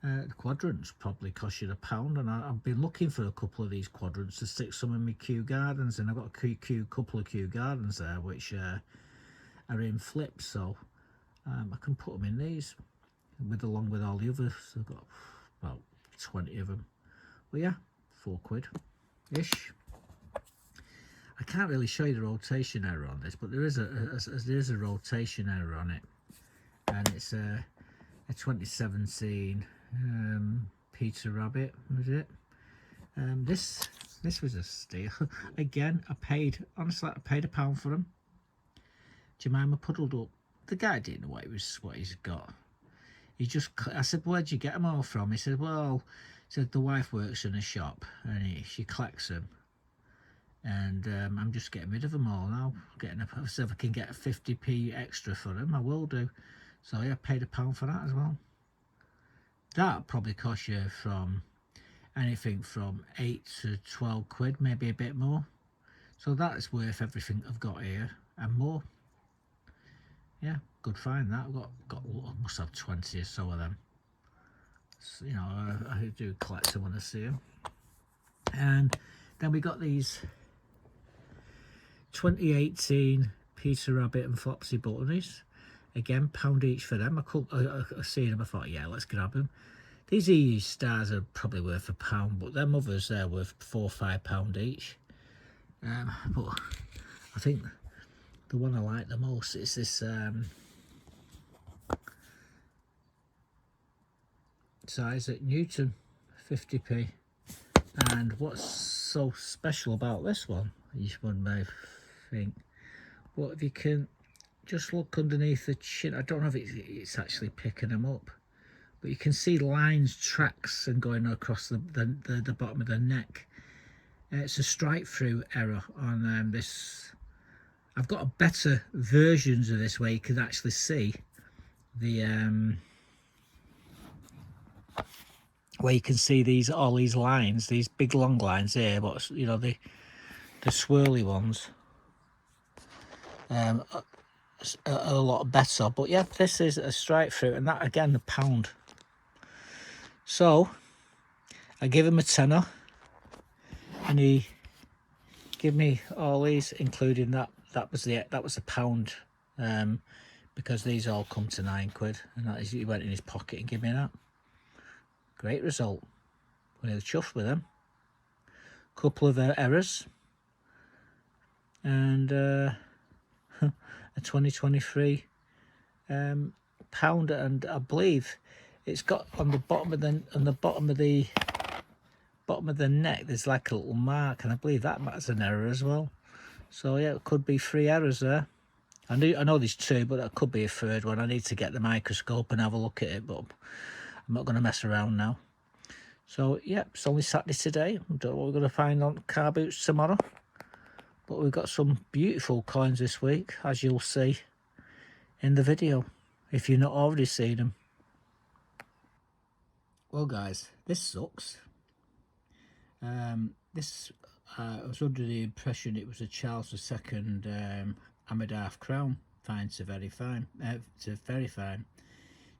The quadrants probably cost you £1, and I've been looking for a couple of these quadrants to stick some in my Kew Gardens, and I've got a couple of Kew Gardens there which are in flips, so I can put them in these along with all the others. I've got about 20 of them. Well, yeah, 4 quid ish. I can't really show you the rotation error on this, but there is a rotation error on it, and it's a 2017 Peter Rabbit, was it? This was a steal. Again, honestly I paid £1 for them. Jemima puddled up. The guy didn't know what he's got. I said, where'd you get them all from? He said, well, he said the wife works in a shop and she collects them. And I'm just getting rid of them all now. So if I can get 50p extra for them, I will do. So yeah, I paid £1 for that as well. That probably cost you from anything from 8 to 12 quid, maybe a bit more. So that's worth everything I've got here and more. Yeah, good find that. I've got I must have 20 or so of them. So, you know, I do collect them when I see them. And then we got these 2018 Peter Rabbit and Flopsy Bunnies. Again, £1 each for them. I seen them, I thought, yeah, let's grab them. These EU stars are probably worth £1, but them others, they're worth £4 or £5 each. But I think the one I like the most is this size at Newton, 50p. And what's so special about this one, one may think, well, if you can just look underneath the chin, I don't know if it's actually picking them up, but you can see lines, tracks, and going across the bottom of the neck. It's a strike through error on this. I've got better versions of this where you can actually see the where you can see all these lines, these big long lines here, but you know, the swirly ones are a lot better. But yeah, this is a strike through, and that again £1. So I give him a tenner, and he give me all these, including that was £1, because these all come to 9 quid, and that is, he went in his pocket and gave me that. Great result. Really chuffed with them. Couple of errors, and a 2023 pound, and I believe it's got on the bottom of the neck there's like a little mark, and I believe that's an error as well. So yeah, it could be 3 errors there. I know there's 2, but that could be a third one. I need to get the microscope and have a look at it, but I'm not going to mess around now. So yeah, it's only Saturday today. I don't know what we're going to find on car boots tomorrow, but we've got some beautiful coins this week, as you'll see in the video, if you've not already seen them. Well guys, this sucks. I was under the impression it was a Charles II hammered half crown, fine to very fine,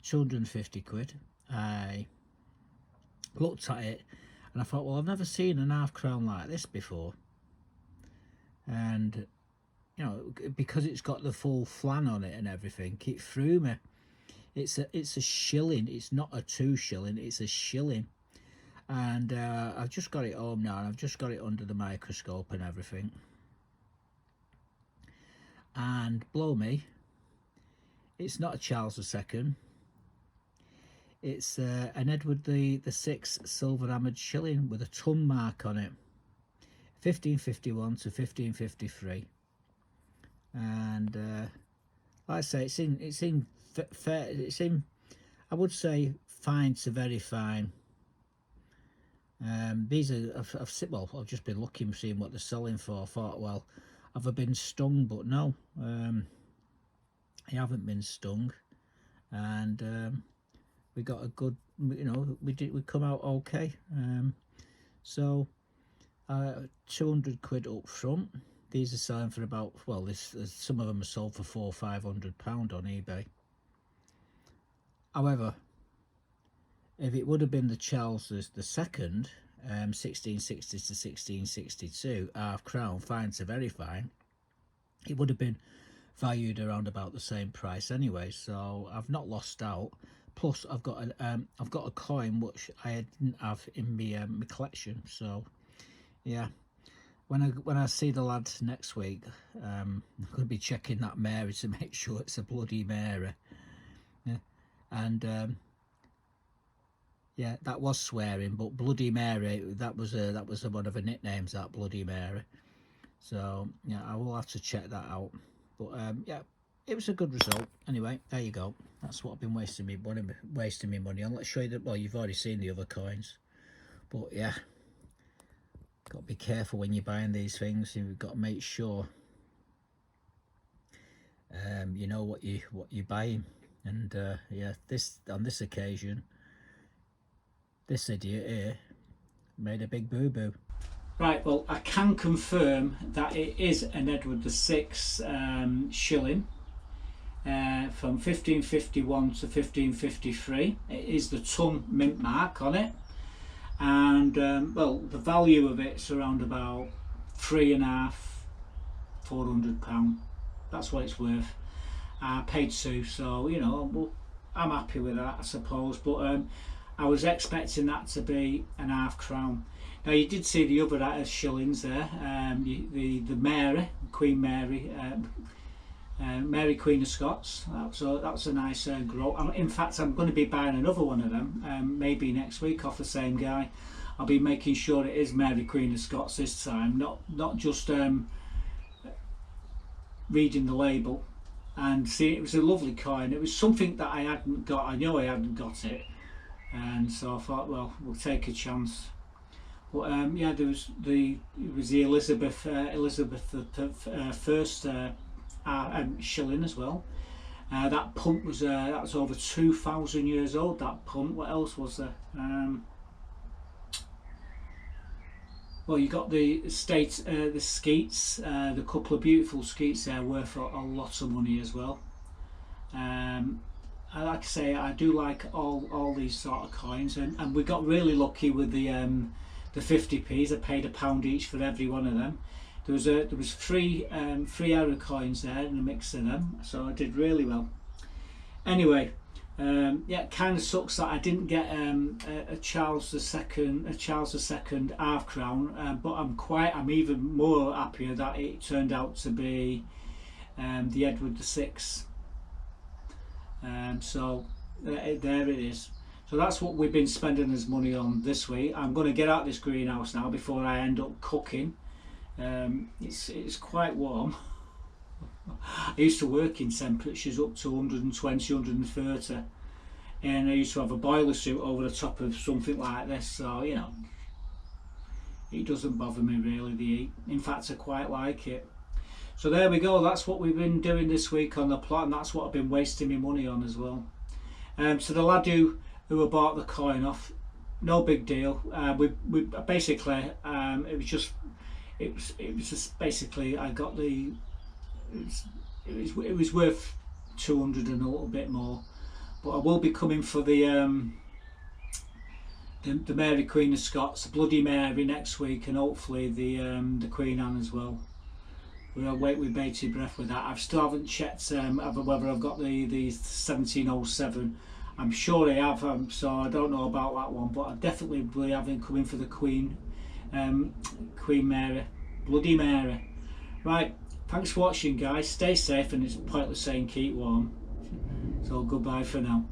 250 quid. I looked at it and I thought, well, I've never seen an half crown like this before, and you know, because it's got the full flan on it and everything, it threw me. It's a shilling. It's not a 2 shilling, it's a shilling. And I've just got it home now, and I've just got it under the microscope and everything, and blow me, it's not a Charles II. It's an Edward the Sixth silver hammered shilling with a ton mark on it, 1551 to 1553. And like I say, it's in fair. It's in, I would say, fine to very fine. These are, I've just been looking, seeing what they're selling for. I thought, well, have I been stung? But no, I haven't been stung, and we got a good, you know, we come out okay. So 200 quid up front. These are selling for about, well, some of them are sold for £400 or £500 on eBay. However, if it would have been the Charles II, 1660 to 1662, half crown, fine to very fine, it would have been valued around about the same price anyway. So I've not lost out. Plus, I've got a coin which I didn't have in my collection. So yeah, when I see the lads next week, I'm going to be checking that Mary to make sure it's a bloody Mary. Yeah, and yeah, that was swearing, but Bloody Mary, that was one of her nicknames, that Bloody Mary. So yeah, I will have to check that out. But yeah, it was a good result. Anyway, there you go. That's what I've been wasting me money on. Let's show you that. Well, you've already seen the other coins, but yeah, got to be careful when you're buying these things. You've got to make sure you know what you're buying. And yeah, on this occasion, this idiot here made a big boo-boo. Right, well, I can confirm that it is an Edward VI shilling from 1551 to 1553. It is the ton mint mark on it, and well, the value of it's around about £350–400. That's what it's worth. I paid £2, so you know, I'm happy with that, I suppose. But I was expecting that to be an £0.5. Now you did see the other shillings there, the Mary, Queen Mary, Mary Queen of Scots. That's a nice grow. In fact, I'm going to be buying another one of them, maybe next week, off the same guy. I'll be making sure it is Mary Queen of Scots this time, not just reading the label. And see, it was a lovely coin. It was something that I hadn't got. I know I hadn't got it, and so I thought, well, we'll take a chance. But yeah, it was the Elizabeth first shilling as well. That punt was that was over 2,000 years old. That punt. What else was there? Well, you got the skeets, the couple of beautiful skeets there, worth a lot of money as well. Like I say, I do like all these sort of coins, and we got really lucky with the 50p's. I paid £1 each for every one of them. There was three error coins there in a mix of them, so I did really well. Anyway. Yeah, it kind of sucks that I didn't get a Charles II half crown, but I'm even more happier that it turned out to be the Edward VI. So there it is. So that's what we've been spending as money on this week. I'm going to get out this greenhouse now before I end up cooking. It's quite warm. I used to work in temperatures up to 120, 130, and I used to have a boiler suit over the top of something like this, so you know, it doesn't bother me really, the heat. In fact, I quite like it. So there we go, that's what we've been doing this week on the plot, and that's what I've been wasting my money on as well. So the lad who I bought the coin off, no big deal. We basically it was just basically I got the. It was worth 200 and a little bit more, but I will be coming for the Mary Queen of Scots, the Bloody Mary, next week, and hopefully the Queen Anne as well. We'll wait with bated breath with that. I still haven't checked whether I've got the 1707. I'm sure I have, so I don't know about that one, but I definitely will be having coming for the Queen Mary, Bloody Mary. Right. Thanks for watching, guys. Stay safe, and it's pointless saying keep warm. So goodbye for now.